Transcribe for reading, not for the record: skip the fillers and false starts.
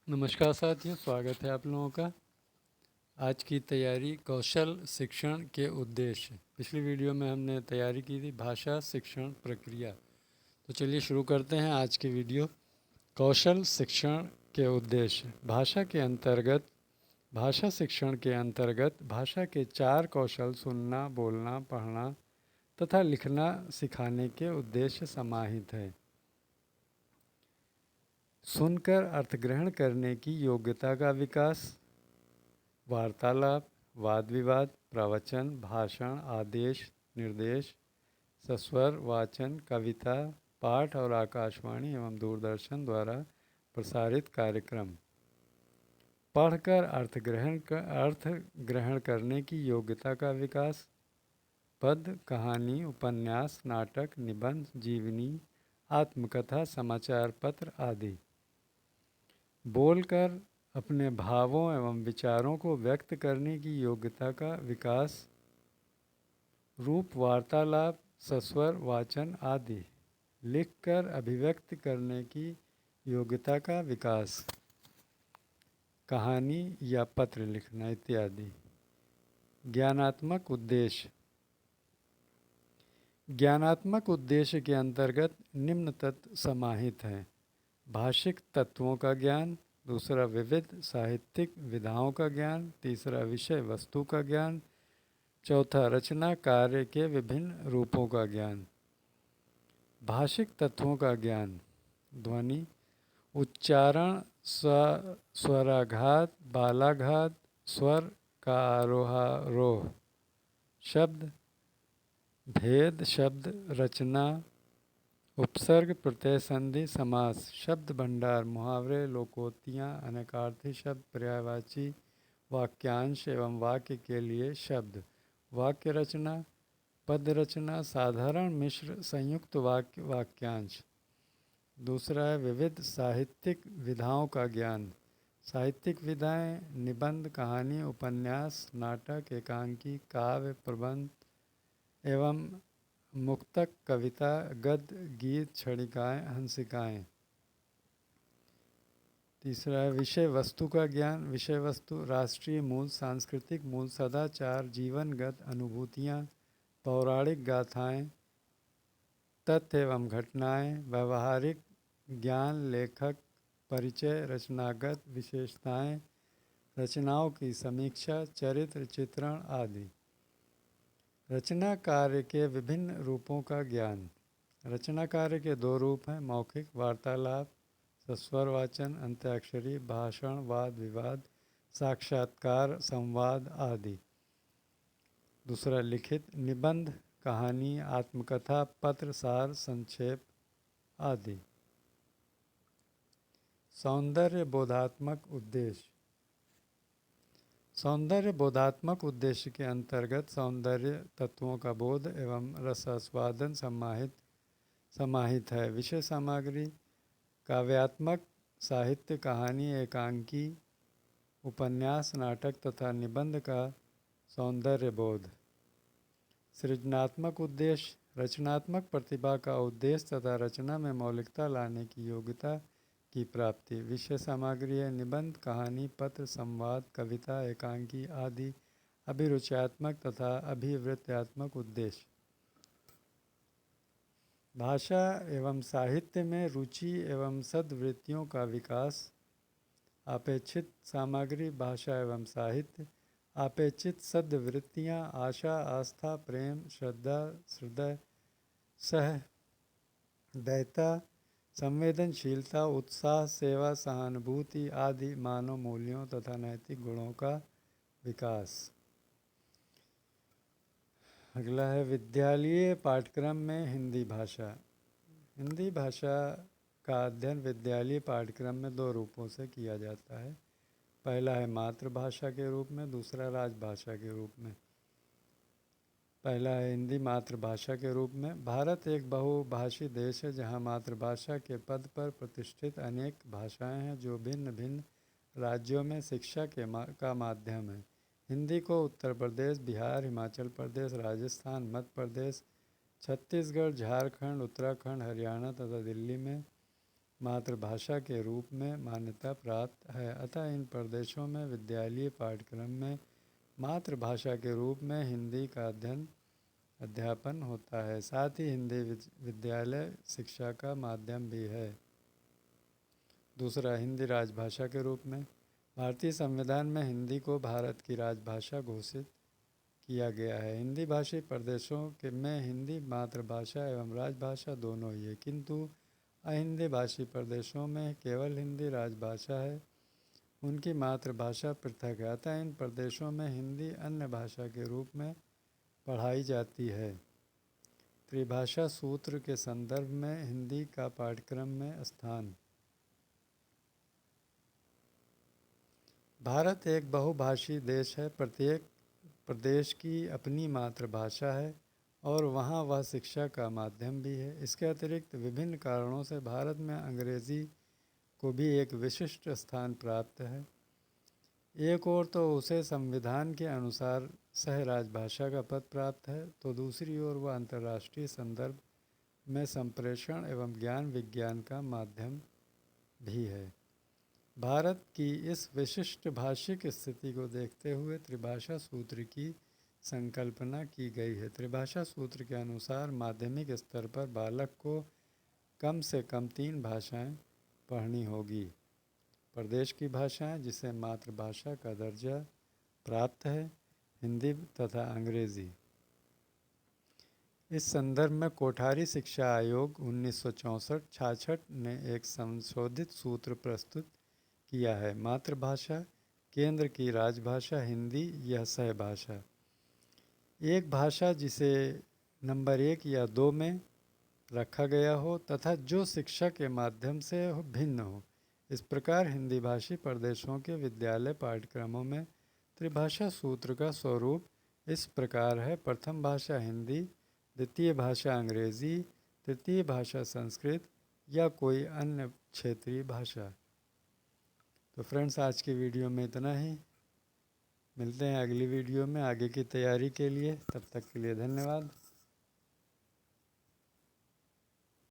नमस्कार साथियों, स्वागत है आप लोगों का। आज की तैयारी कौशल शिक्षण के उद्देश्य। पिछली वीडियो में हमने तैयारी की थी भाषा शिक्षण प्रक्रिया। तो चलिए शुरू करते हैं आज की वीडियो। कौशल शिक्षण के उद्देश्य। भाषा शिक्षण के अंतर्गत भाषा के 4 कौशल सुनना, बोलना, पढ़ना तथा लिखना सिखाने के उद्देश्य समाहित हैं। सुनकर अर्थ ग्रहण करने की योग्यता का विकास, वार्तालाप, वाद विवाद, प्रवचन, भाषण, आदेश, निर्देश, सस्वर, वाचन, कविता, पाठ और आकाशवाणी एवं दूरदर्शन द्वारा प्रसारित कार्यक्रम। पढ़कर अर्थ ग्रहण करने की योग्यता का विकास, पद, कहानी, उपन्यास, नाटक, निबंध, जीवनी, आत्मकथा, समाचार पत्र आदि। बोलकर अपने भावों एवं विचारों को व्यक्त करने की योग्यता का विकास, रूप, वार्तालाप, सस्वर, वाचन आदि। लिखकर अभिव्यक्त करने की योग्यता का विकास, कहानी या पत्र लिखना इत्यादि। ज्ञानात्मक उद्देश्य। ज्ञानात्मक उद्देश्य के अंतर्गत निम्न तत्व समाहित हैं। भाषिक तत्वों का ज्ञान, दूसरा विविध साहित्यिक विधाओं का ज्ञान, तीसरा विषय वस्तु का ज्ञान, चौथा रचना कार्य के विभिन्न रूपों का ज्ञान। भाषिक तत्वों का ज्ञान, ध्वनि, उच्चारण, स्वराघात, बालाघात, स्वर का आरोहारोह, शब्द भेद, शब्द रचना, उपसर्ग, प्रत्यय, संधि, समास, शब्द भंडार, मुहावरे, लोकोक्तियाँ, अनेकार्थी शब्द, पर्यायवाची, वाक्यांश एवं वाक्य के लिए शब्द, वाक्य रचना, पद रचना, साधारण मिश्र संयुक्त वाक्यांश। दूसरा है विविध साहित्यिक विधाओं का ज्ञान। साहित्यिक विधाएं निबंध, कहानी, उपन्यास, नाटक, एकांकी, काव्य, प्रबंध एवं मुक्तक, कविता, गद्य, गीत, क्षणिकाएँ, हंसिकाएँ। तीसरा है विषय वस्तु का ज्ञान। विषय वस्तु राष्ट्रीय मूल, सांस्कृतिक मूल, सदाचार, जीवनगत अनुभूतियाँ, पौराणिक गाथाएँ, तथ्य एवं घटनाएँ, व्यवहारिक ज्ञान, लेखक परिचय, रचनागत विशेषताएँ, रचनाओं की समीक्षा, चरित्र चित्रण आदि। रचना कार्य के विभिन्न रूपों का ज्ञान। रचना कार्य के 2 रूप हैं, मौखिक वार्तालाप, सस्वर वाचन, अंत्याक्षरी, भाषण, वाद विवाद, साक्षात्कार, संवाद आदि। दूसरा लिखित, निबंध, कहानी, आत्मकथा, पत्र, सार, संक्षेप आदि। सौंदर्य बोधात्मक उद्देश्य। सौंदर्य बोधात्मक उद्देश्य के अंतर्गत सौंदर्य तत्वों का बोध एवं रसास्वादन समाहित है। विषय सामग्री काव्यात्मक साहित्य, कहानी, एकांकी, उपन्यास, नाटक तथा निबंध का सौंदर्य बोध। सृजनात्मक उद्देश्य रचनात्मक प्रतिभा का उद्देश्य तथा रचना में मौलिकता लाने की योग्यता की प्राप्ति। विषय सामग्री है निबंध, कहानी, पत्र, संवाद, कविता, एकांकी आदि। अभिरुचात्मक तथा अभिवृत्त्यात्मक उद्देश्य। भाषा एवं साहित्य में रुचि एवं सद्वृत्तियों का विकास। अपेक्षित सामग्री भाषा एवं साहित्य। अपेक्षित सद्वृत्तियाँ आशा, आस्था, प्रेम, श्रद्धा, हृदय, सहृदयता, संवेदनशीलता, उत्साह, सेवा, सहानुभूति आदि मानव मूल्यों तथा नैतिक गुणों का विकास। अगला है विद्यालयीय पाठ्यक्रम में हिंदी भाषा। हिंदी भाषा का अध्ययन विद्यालयीय पाठ्यक्रम में 2 रूपों से किया जाता है। पहला है मातृभाषा के रूप में, दूसरा राजभाषा के रूप में। पहला है हिंदी मातृभाषा के रूप में। भारत एक बहुभाषी देश है जहाँ मातृभाषा के पद पर प्रतिष्ठित अनेक भाषाएं हैं जो भिन्न भिन्न राज्यों में शिक्षा का माध्यम है। हिंदी को उत्तर प्रदेश, बिहार, हिमाचल प्रदेश, राजस्थान, मध्य प्रदेश, छत्तीसगढ़, झारखंड, उत्तराखंड, हरियाणा तथा दिल्ली में मातृभाषा के रूप में मान्यता प्राप्त है। अतः इन प्रदेशों में विद्यालयी पाठ्यक्रम में मातृभाषा के रूप में हिंदी का अध्यापन होता है। साथ ही हिंदी विद्यालय शिक्षा का माध्यम भी है। दूसरा, हिंदी राजभाषा के रूप में भारतीय संविधान में हिंदी को भारत की राजभाषा घोषित किया गया है। हिंदी भाषी प्रदेशों के में हिंदी मातृभाषा एवं राजभाषा दोनों ही है, किंतु अहिंदी भाषी प्रदेशों में केवल हिंदी राजभाषा है, उनकी मातृभाषा पृथक है। अतः इन प्रदेशों में हिंदी अन्य भाषा के रूप में पढ़ाई जाती है। त्रिभाषा सूत्र के संदर्भ में हिंदी का पाठ्यक्रम में स्थान। भारत एक बहुभाषी देश है। प्रत्येक प्रदेश की अपनी मातृभाषा है और वहाँ वह शिक्षा का माध्यम भी है। इसके अतिरिक्त विभिन्न कारणों से भारत में अंग्रेज़ी को भी एक विशिष्ट स्थान प्राप्त है। एक ओर तो उसे संविधान के अनुसार सह राजभाषा का पद प्राप्त है, तो दूसरी ओर वह अंतर्राष्ट्रीय संदर्भ में संप्रेषण एवं ज्ञान विज्ञान का माध्यम भी है। भारत की इस विशिष्ट भाषिक स्थिति को देखते हुए त्रिभाषा सूत्र की संकल्पना की गई है। त्रिभाषा सूत्र के अनुसार माध्यमिक स्तर पर बालक को कम से कम 3 भाषाएं पढ़नी होगी। प्रदेश की भाषाएं जिसे मातृभाषा का दर्जा प्राप्त है, हिंदी तथा अंग्रेज़ी। इस संदर्भ में कोठारी शिक्षा आयोग 1964-66 ने एक संशोधित सूत्र प्रस्तुत किया है। मातृभाषा केंद्र की राजभाषा हिंदी, यह सहभाषा एक भाषा जिसे नंबर 1 या 2 में रखा गया हो तथा जो शिक्षा के माध्यम से भिन्न हो। इस प्रकार हिंदी भाषी प्रदेशों के विद्यालय पाठ्यक्रमों में त्रिभाषा सूत्र का स्वरूप इस प्रकार है। प्रथम भाषा हिंदी, द्वितीय भाषा अंग्रेज़ी, तृतीय भाषा संस्कृत या कोई अन्य क्षेत्रीय भाषा। तो फ्रेंड्स, आज की वीडियो में इतना ही। मिलते हैं अगली वीडियो में आगे की तैयारी के लिए। तब तक के लिए धन्यवाद।